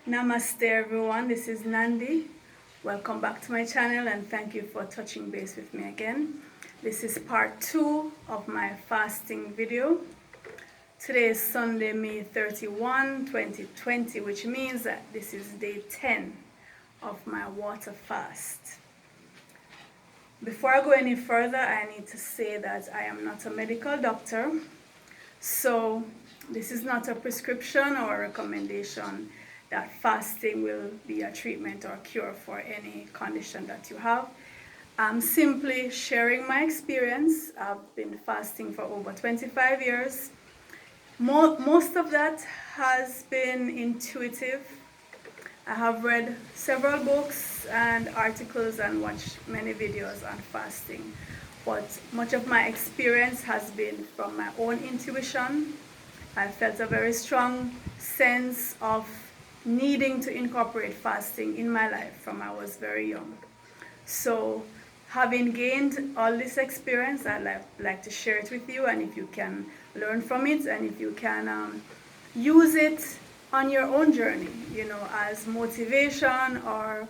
Namaste everyone, this is Nandi. Welcome back to my channel and thank you for touching base with me again. This is part 2 of my fasting video. Today is Sunday, May 31, 2020, which means that this is day 10 of my water fast. Before I go any further, I need to say that I am not a medical doctor, so this is not a prescription or a recommendation that fasting will be a treatment or cure for any condition that you have. I'm simply sharing my experience. I've been fasting for over 25 years. Most of that has been intuitive. I have read several books and articles and watched many videos on fasting, but much of my experience has been from my own intuition. I felt a very strong sense of needing to incorporate fasting in my life from I was very young. So having gained all this experience, I'd like to share it with you, and if you can learn from it and if you can use it on your own journey, as motivation or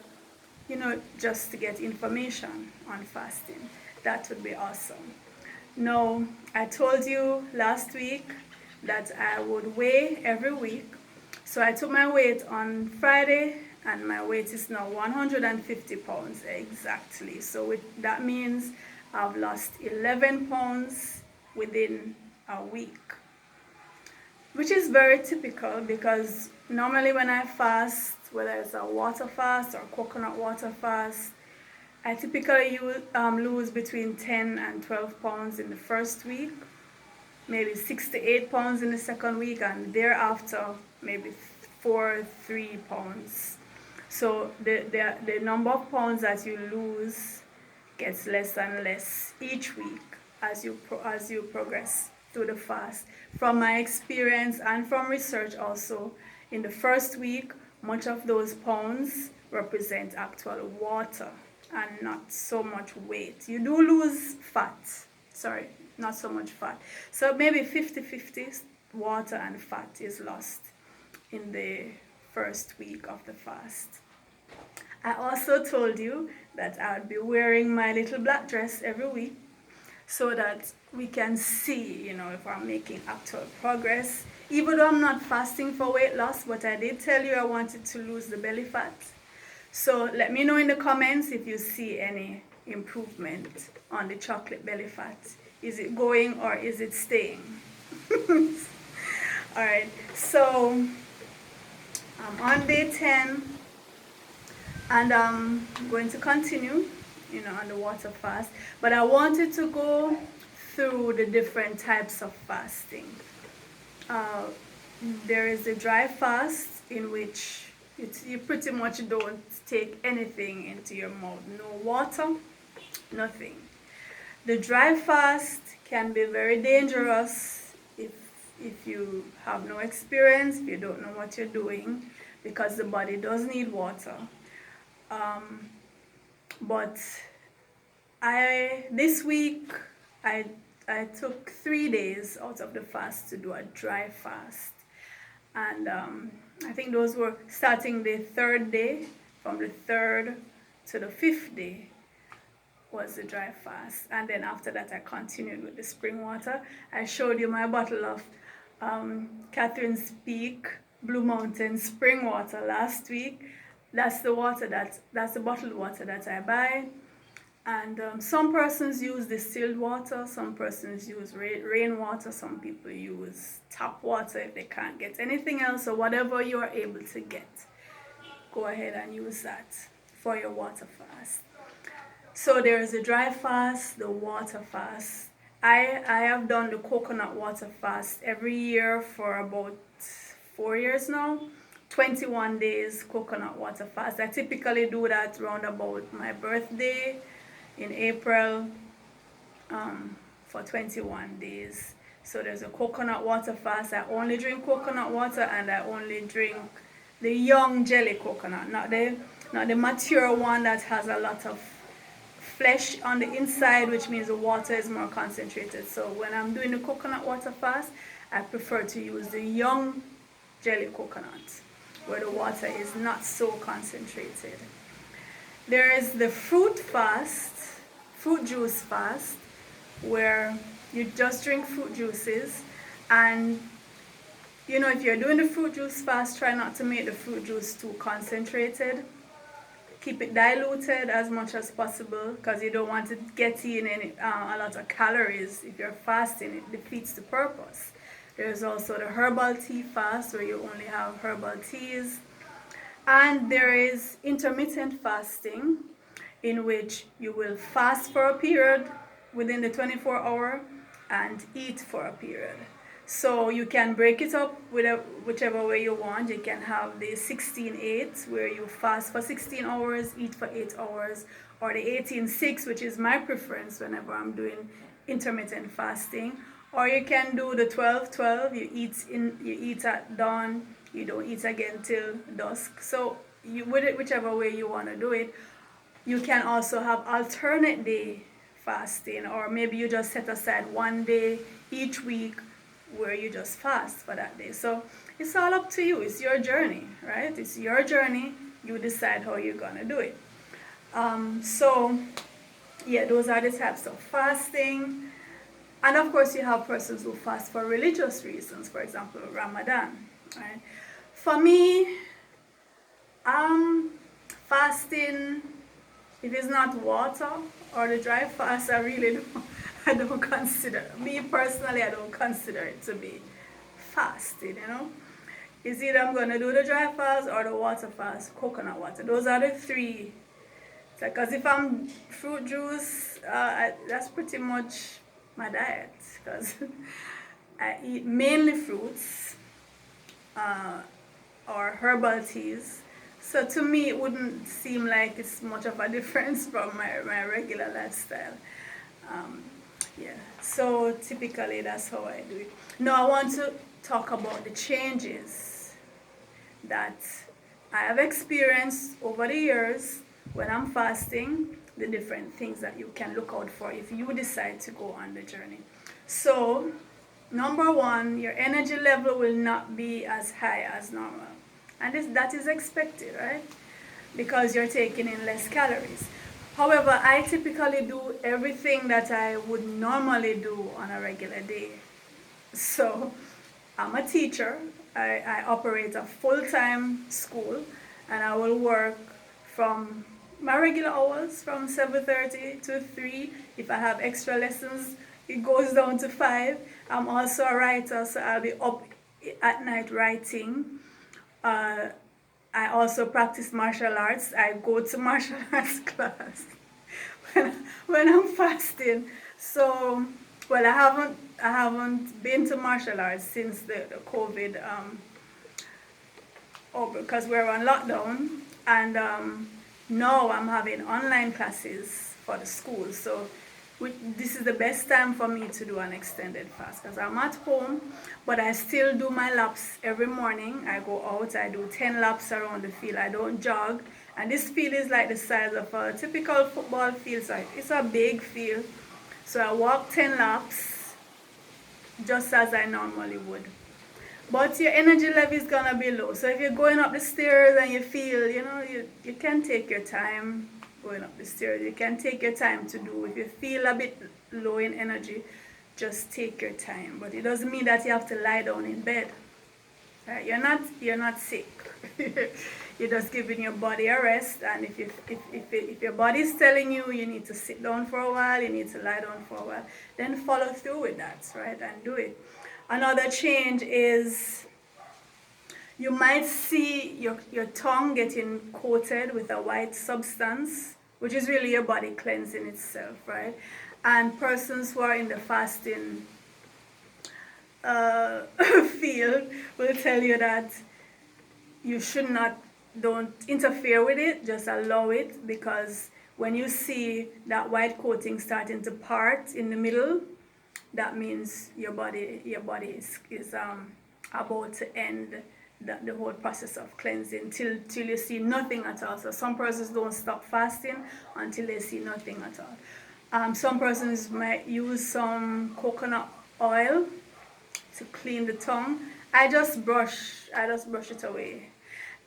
just to get information on fasting, that would be awesome. Now, I told you last week that I would weigh every week. So I took my weight on Friday and my weight is now 150 pounds exactly. So that means I've lost 11 pounds within a week, which is very typical because normally when I fast, whether it's a water fast or coconut water fast, I typically lose between 10 and 12 pounds in the first week, maybe 6 to 8 pounds in the second week, and thereafter maybe 3 pounds. So the number of pounds that you lose gets less and less each week as you progress through the fast. From my experience and from research also, in the first week, much of those pounds represent actual water and not so much weight. You do lose fat, not so much fat. So maybe 50-50 water and fat is lost in the first week of the fast. I also told you that I would be wearing my little black dress every week so that we can see, if I'm making actual progress. Even though I'm not fasting for weight loss, but I did tell you I wanted to lose the belly fat. So let me know in the comments if you see any improvement on the chocolate belly fat. Is it going or is it staying? Alright, so I'm on day 10 and I'm going to continue, on the water fast. But I wanted to go through the different types of fasting. There is a dry fast in which you pretty much don't take anything into your mouth. No water, nothing. The dry fast can be very dangerous if you have no experience, if you don't know what you're doing, because the body does need water. But this week I took 3 days out of the fast to do a dry fast, and I think those were starting the 3rd day. From the 3rd to the 5th day was the dry fast, and then after that I continued with the spring water. I showed you my bottle of Catherine's Peak Blue Mountain spring water last week. That's the bottled water that I buy. And some persons use distilled water, some persons use rainwater, some people use tap water if they can't get anything else. So whatever you are able to get, go ahead and use that for your water fast. So there is a dry fast, the water fast. I have done the coconut water fast every year for about 4 years now. 21 days coconut water fast. I typically do that around about my birthday in April for 21 days. So there's a coconut water fast. I only drink coconut water, and I only drink the young jelly coconut, not the mature one that has a lot of flesh on the inside, which means the water is more concentrated. So when I'm doing the coconut water fast, I prefer to use the young jelly coconut. where the water is not so concentrated. There is the fruit fast, fruit juice fast, where you just drink fruit juices. And you know, if you're doing the fruit juice fast, try not to make the fruit juice too concentrated. Keep it diluted as much as possible, because you don't want to get in a lot of calories. If you're fasting, it defeats the purpose. There's also the herbal tea fast, where you only have herbal teas. And there is intermittent fasting, in which you will fast for a period within the 24-hour and eat for a period. So you can break it up whichever way you want. You can have the 16-8, where you fast for 16 hours, eat for 8 hours, or the 18-6, which is my preference whenever I'm doing intermittent fasting. Or you can do the 12-12, you eat at dawn, you don't eat again till dusk. So whichever way you want to do it. You can also have alternate day fasting, or maybe you just set aside one day each week where you just fast for that day. So it's all up to you. It's your journey, right? It's your journey. You decide how you're gonna do it. So yeah, those are the types of fasting. And of course, you have persons who fast for religious reasons, for example, Ramadan, right? For me, fasting, if it's not water or the dry fast, I don't consider, me personally, I don't consider it to be fasting, you know. It's either I'm going to do the dry fast or the water fast, coconut water. Those are the three. Because if I'm fruit juice, that's pretty much my diet. Because I eat mainly fruits or herbal teas. So to me, it wouldn't seem like it's much of a difference from my regular lifestyle. Yeah, so typically that's how I do it. Now I want to talk about the changes that I have experienced over the years when I'm fasting, the different things that you can look out for if you decide to go on the journey. So, number one, your energy level will not be as high as normal. And that is expected, right? Because you're taking in less calories. However, I typically do everything that I would normally do on a regular day. So, I'm a teacher. I operate a full-time school, and I will work from my regular hours from 7:30 to 3. If I have extra lessons, it goes down to 5. I'm also a writer, so I'll be up at night writing. I also practice martial arts. I go to martial arts class when I'm fasting. So, well, I haven't been to martial arts since the COVID, because we're on lockdown, and now I'm having online classes for the school. So this is the best time for me to do an extended fast, because I'm at home, but I still do my laps every morning. I go out, I do 10 laps around the field. I don't jog, and this field is like the size of a typical football field. So it's a big field, so I walk 10 laps just as I normally would. But your energy level is gonna be low. So if you're going up the stairs and you feel, you can take your time going up the stairs. You can take your time to do. If you feel a bit low in energy, just take your time. But it doesn't mean that you have to lie down in bed. Right? You're not sick. You're just giving your body a rest. And if your body is telling you need to sit down for a while, you need to lie down for a while, then follow through with that, right? And do it. Another change is you might see your tongue getting coated with a white substance, which is really your body cleansing itself, right? And persons who are in the fasting field will tell you that you don't interfere with it, just allow it, because when you see that white coating starting to part in the middle, that means your body is about to end the whole process of cleansing till you see nothing at all. So some persons don't stop fasting until they see nothing at all. Some persons might use some coconut oil to clean the tongue. I just brush it away.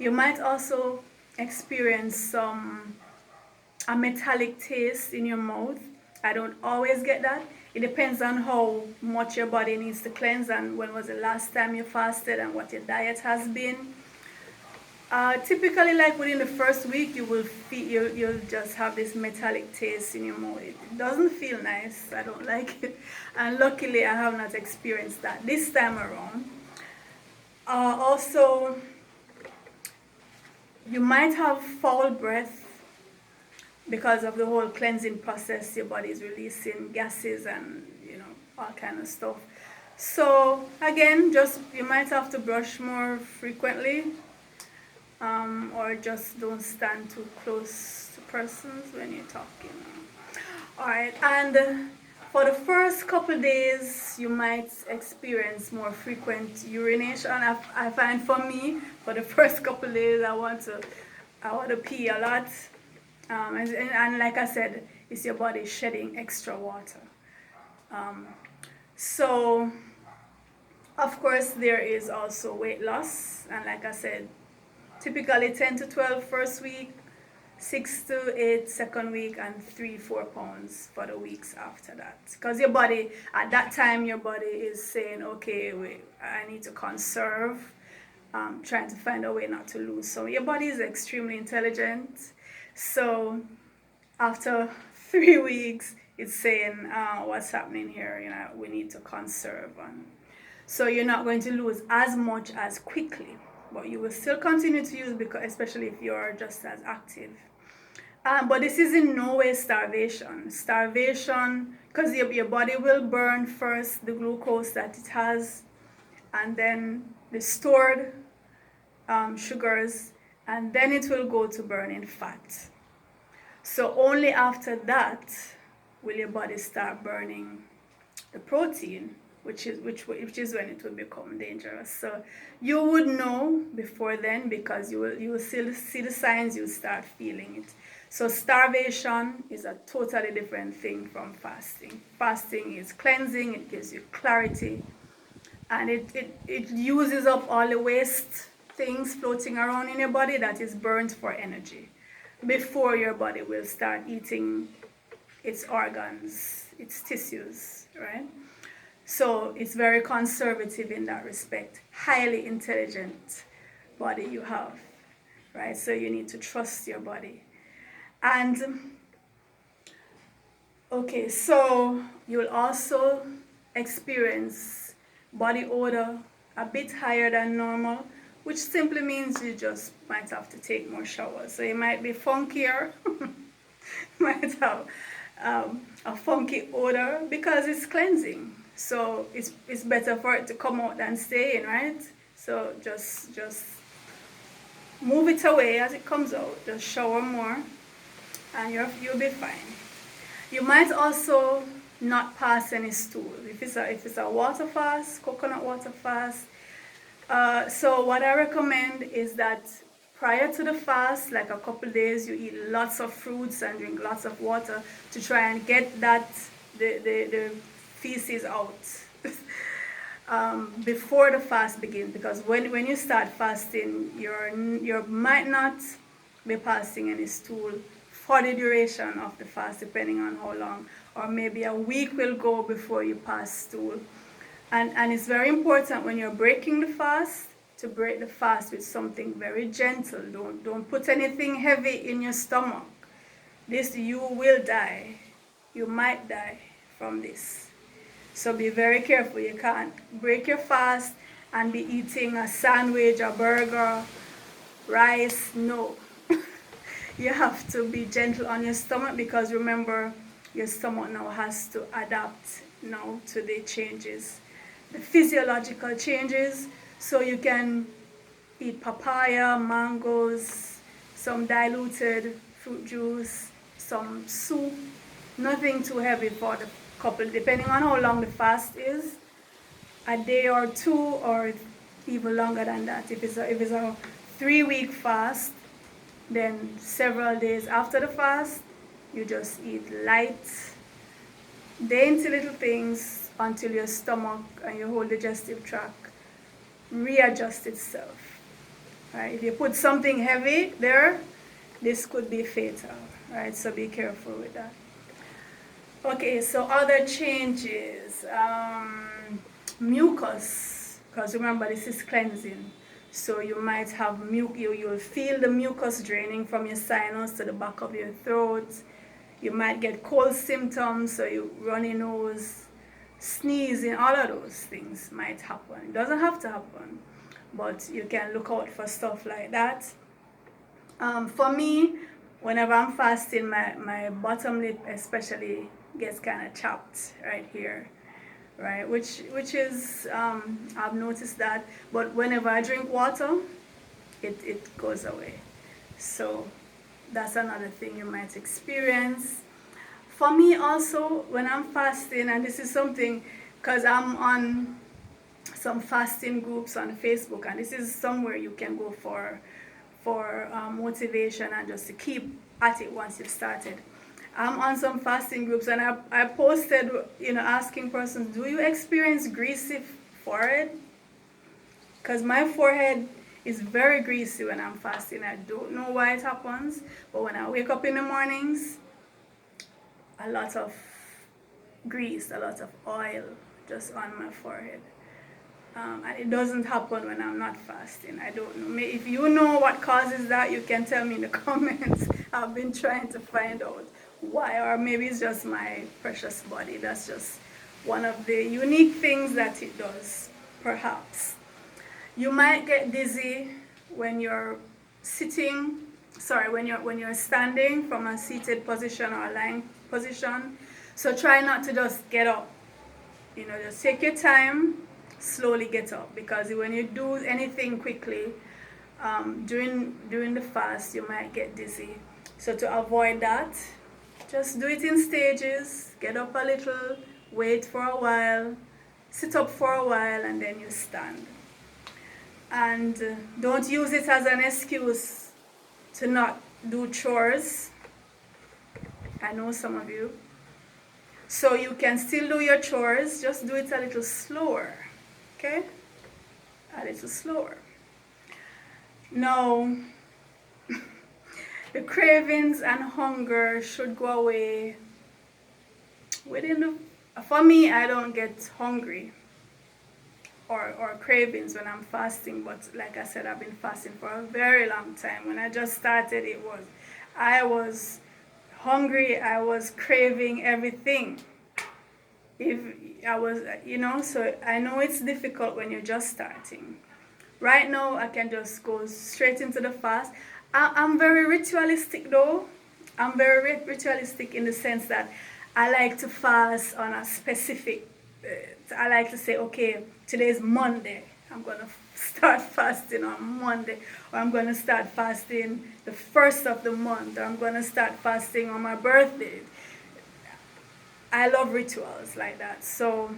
You might also experience a metallic taste in your mouth. I don't always get that. It depends on how much your body needs to cleanse and when was the last time you fasted and what your diet has been. Typically, like within the first week, you will feel you'll just have this metallic taste in your mouth. It doesn't feel nice. I don't like it, and luckily, I have not experienced that this time around. Also, you might have foul breath because of the whole cleansing process. Your body is releasing gases and all kind of stuff. So again, just you might have to brush more frequently. Or just don't stand too close to persons when you're talking. Alright, and for the first couple days, you might experience more frequent urination. I find for me, for the first couple days, I want to pee a lot. And like I said, it's your body shedding extra water. So, of course, there is also weight loss. And like I said, typically 10 to 12 first week, 6 to 8 second week, and 3-4 pounds for the weeks after that. Because your body, at that time, your body is saying, okay, wait, I need to conserve, trying to find a way not to lose. So your body is extremely intelligent. So after 3 weeks, it's saying, what's happening here? We need to conserve. And so you're not going to lose as much as quickly. But you will still continue to use, because especially if you're just as active. But this is in no way starvation. Starvation, because your body will burn first the glucose that it has, and then the stored sugars, and then it will go to burning fat. So only after that will your body start burning the protein, which is when it will become dangerous. So you would know before then, because you will still see the signs, you start feeling it. So starvation is a totally different thing from fasting. Fasting is cleansing, it gives you clarity, and it uses up all the waste things floating around in your body that is burnt for energy before your body will start eating its organs, its tissues, right? So it's very conservative in that respect. Highly intelligent body you have, right? So you need to trust your body. And okay, so you'll also experience body odor a bit higher than normal, which simply means you just might have to take more showers. So you might be funkier, might have a funky odor because it's cleansing. So it's better for it to come out than stay in, right? So just move it away as it comes out. Just shower more, and you'll be fine. You might also not pass any stool if it's a water fast, coconut water fast. So what I recommend is that prior to the fast, like a couple days, you eat lots of fruits and drink lots of water to try and get the feces out before the fast begins, because when you start fasting, you might not be passing any stool for the duration of the fast, depending on how long, or maybe a week will go before you pass stool. And it's very important when you're breaking the fast to break the fast with something very gentle. Don't put anything heavy in your stomach. This, you will die. You might die from this. So be very careful. You can't break your fast and be eating a sandwich, a burger, rice. No. You have to be gentle on your stomach, because remember, your stomach now has to adapt now to the changes, the physiological changes. So you can eat papaya, mangoes, some diluted fruit juice, some soup, nothing too heavy for the couple, depending on how long the fast is, a day or two, or even longer than that. If it's a 3-week fast, then several days after the fast, you just eat light, dainty little things until your stomach and your whole digestive tract readjust itself. right? If you put something heavy there, this could be fatal, right? So be careful with that. Okay, so other changes, mucus, because remember this is cleansing. So you might have you'll feel the mucus draining from your sinus to the back of your throat. You might get cold symptoms, so you runny nose, sneezing, all of those things might happen. It doesn't have to happen, but you can look out for stuff like that. For me, whenever I'm fasting, my bottom lip especially gets kind of chapped right here, right? Which is, I've noticed that, but whenever I drink water, it goes away. So that's another thing you might experience. For me also, when I'm fasting, and this is something, because I'm on some fasting groups on Facebook, and this is somewhere you can go for motivation and just to keep at it once you've started. I'm on some fasting groups, and I posted, asking persons, do you experience greasy forehead? Because my forehead is very greasy when I'm fasting. I don't know why it happens, but when I wake up in the mornings, a lot of grease, a lot of oil just on my forehead. And it doesn't happen when I'm not fasting. I don't know. If you know what causes that, you can tell me in the comments. I've been trying to find out why, or maybe it's just my precious body. That's just one of the unique things that it does, perhaps. You might get dizzy when you're when you're standing from a seated position or a lying position. So try not to just get up. Just take your time, slowly get up, because when you do anything quickly during the fast, you might get dizzy. So to avoid that, just do it in stages. Get up a little, wait for a while, sit up for a while, and then you stand. And don't use it as an excuse to not do chores. I know some of you. So you can still do your chores, just do it a little slower. Okay? A little slower. Now, the cravings and hunger should go away for me, I don't get hungry or cravings when I'm fasting, but like I said, I've been fasting for a very long time. When I just started, I was hungry, I was craving everything. So I know it's difficult when you're just starting. Right now, I can just go straight into the fast. I'm very ritualistic though. I'm very ritualistic in the sense that I like to fast on a specific, I like to say, okay, today's Monday. I'm going to start fasting on Monday. Or I'm going to start fasting the first of the month. Or I'm going to start fasting on my birthday. I love rituals like that. So,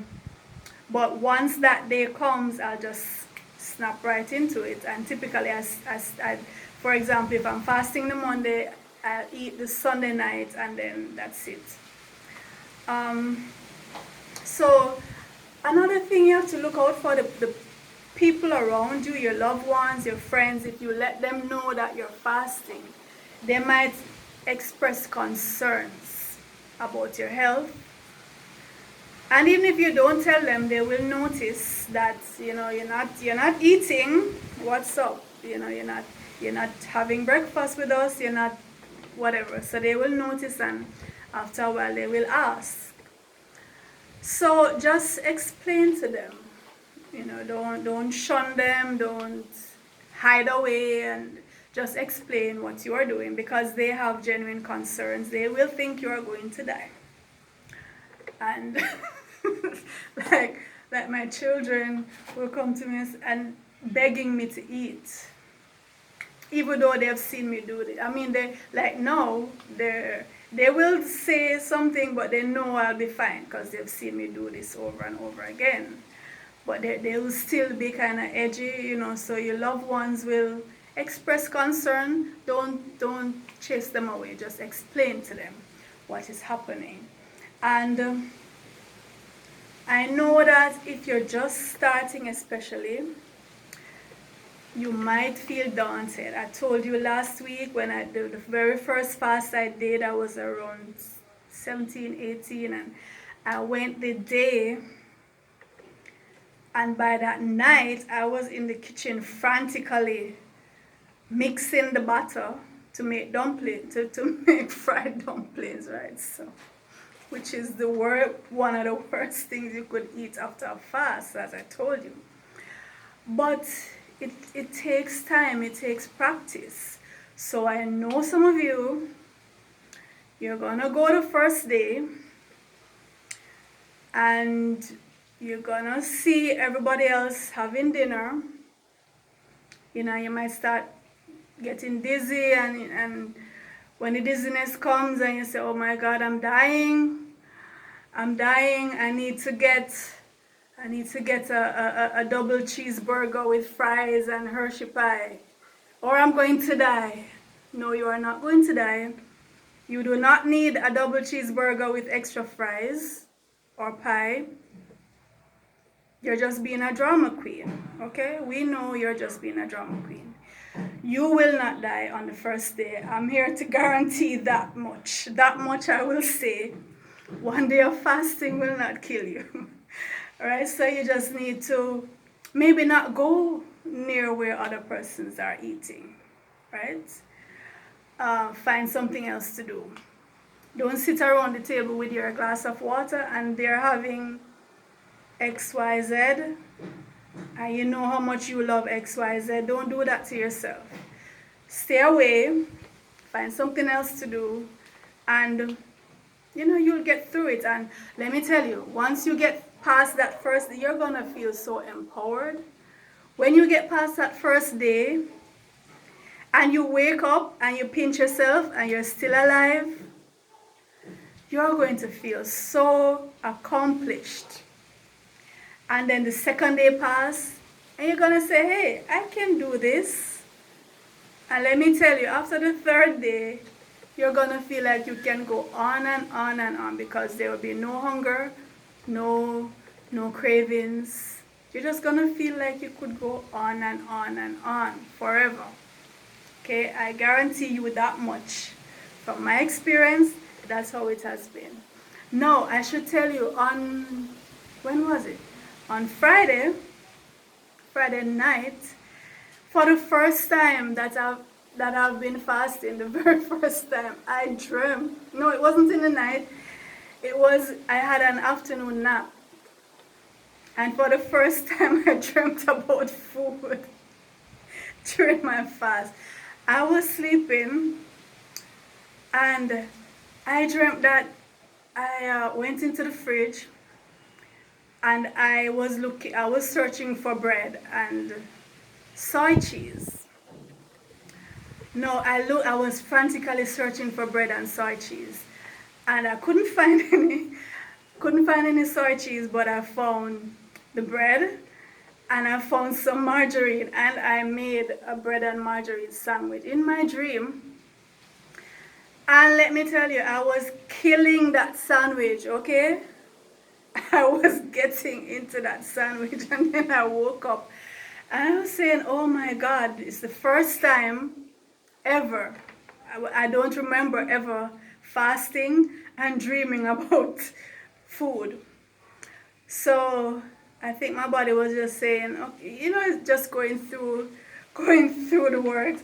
but once that day comes, I'll just snap right into it. And typically, for example, if I'm fasting the Monday, I'll eat the Sunday night, and then that's it. So another thing you have to look out for, the people around you, your loved ones, your friends. If you let them know that you're fasting, they might express concerns about your health. And even if you don't tell them, they will notice that you're not eating. What's up? You're not having breakfast with us. You're not whatever. So they will notice, and after a while they will ask. So just explain to them. Don't shun them. Don't hide away, and just explain what you are doing, because they have genuine concerns. They will think you are going to die. And like my children will come to me and begging me to eat, even though they've seen me do it. I mean, they will say something, but they know I'll be fine because they've seen me do this over and over again. But they will still be kind of edgy, so your loved ones will express concern. Don't chase them away. Just explain to them what is happening. And I know that if you're just starting, especially, you might feel daunted. I told you last week when I did the very first fast I did, I was around 17, 18, and I went the day, and by that night I was in the kitchen frantically mixing the batter to make dumplings, to make fried dumplings, right? So, which is one of the worst things you could eat after a fast, as I told you. But it takes time, it takes practice. So I know some of you're gonna go the first day and you're gonna see everybody else having dinner. You know, you might start getting dizzy, and when the dizziness comes and you say, oh my God, I'm dying, I need to get a double cheeseburger with fries and Hershey pie, or I'm going to die. No, you are not going to die. You do not need a double cheeseburger with extra fries or pie. You're just being a drama queen, okay? We know you're just being a drama queen. You will not die on the first day. I'm here to guarantee that much. That much I will say. One day of fasting will not kill you. Alright, so you just need to maybe not go near where other persons are eating, right? Find something else to do. Don't sit around the table with your glass of water and they're having XYZ, and you know how much you love XYZ. Don't do that to yourself. Stay away, find something else to do, and you know, you'll get through it. And let me tell you, once you get past that first day, you're gonna feel so empowered. When you get past that first day and you wake up and you pinch yourself and you're still alive, you're going to feel so accomplished. And then the second day pass and you're gonna say, hey, I can do this. And let me tell you, after the third day, you're gonna feel like you can go on and on and on, because there will be no hunger, no cravings. You're just gonna feel like you could go on and on and on forever. Okay, I guarantee you that much. From my experience, that's how it has been. No, I should tell you, when was it? On Friday night, for the first time that I've been fasting, the very first time, I dreamt. No, it wasn't in the night. I had an afternoon nap. And for the first time, I dreamt about food during my fast. I was sleeping and I dreamt that I went into the fridge and I was searching for bread and soy cheese. No, I was frantically searching for bread and soy cheese, and I couldn't find any soy cheese, but I found the bread and I found some margarine, and I made a bread and margarine sandwich in my dream. And let me tell you, I was killing that sandwich, okay? I was getting into that sandwich, and then I woke up and I was saying, oh my God, it's the first time ever. I don't remember ever fasting and dreaming about food. So I think my body was just saying, okay, you know, it's just going through the works.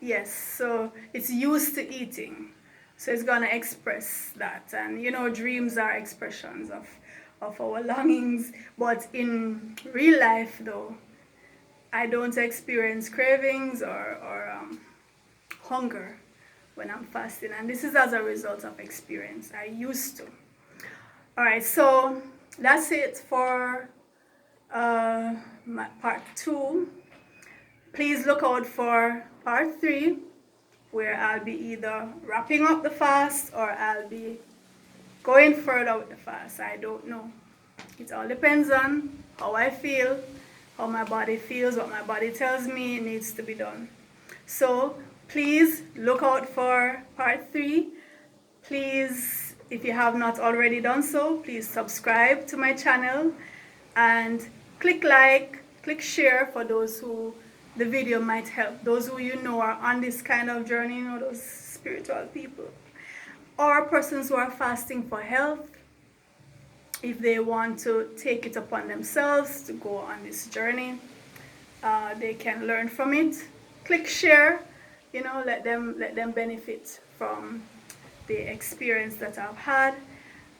Yes, so it's used to eating. So it's gonna express that. And you know, dreams are expressions of our longings. But in real life though, I don't experience cravings or hunger when I'm fasting. And this is as a result of experience. I used to. Alright, so that's it for my part 2. Please look out for part 3, where I'll be either wrapping up the fast or I'll be going further with the fast. I don't know. It all depends on how I feel, how my body feels, what my body tells me needs to be done. So please look out for part 3. Please, if you have not already done so, please subscribe to my channel and click like Click share for those who the video might help. Those who you know are on this kind of journey, you know, those spiritual people. Or persons who are fasting for health. If they want to take it upon themselves to go on this journey, they can learn from it. Click share, you know, let them benefit from the experience that I've had.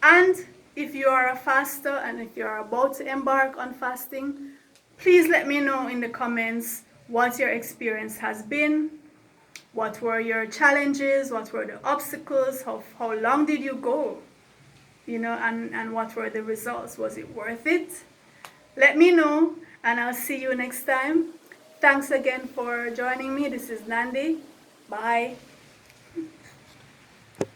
And if you are a faster and if you are about to embark on fasting, please let me know in the comments what your experience has been, what were your challenges, what were the obstacles, how long did you go, you know, and what were the results. Was it worth it? Let me know, and I'll see you next time. Thanks again for joining me. This is Nandi. Bye.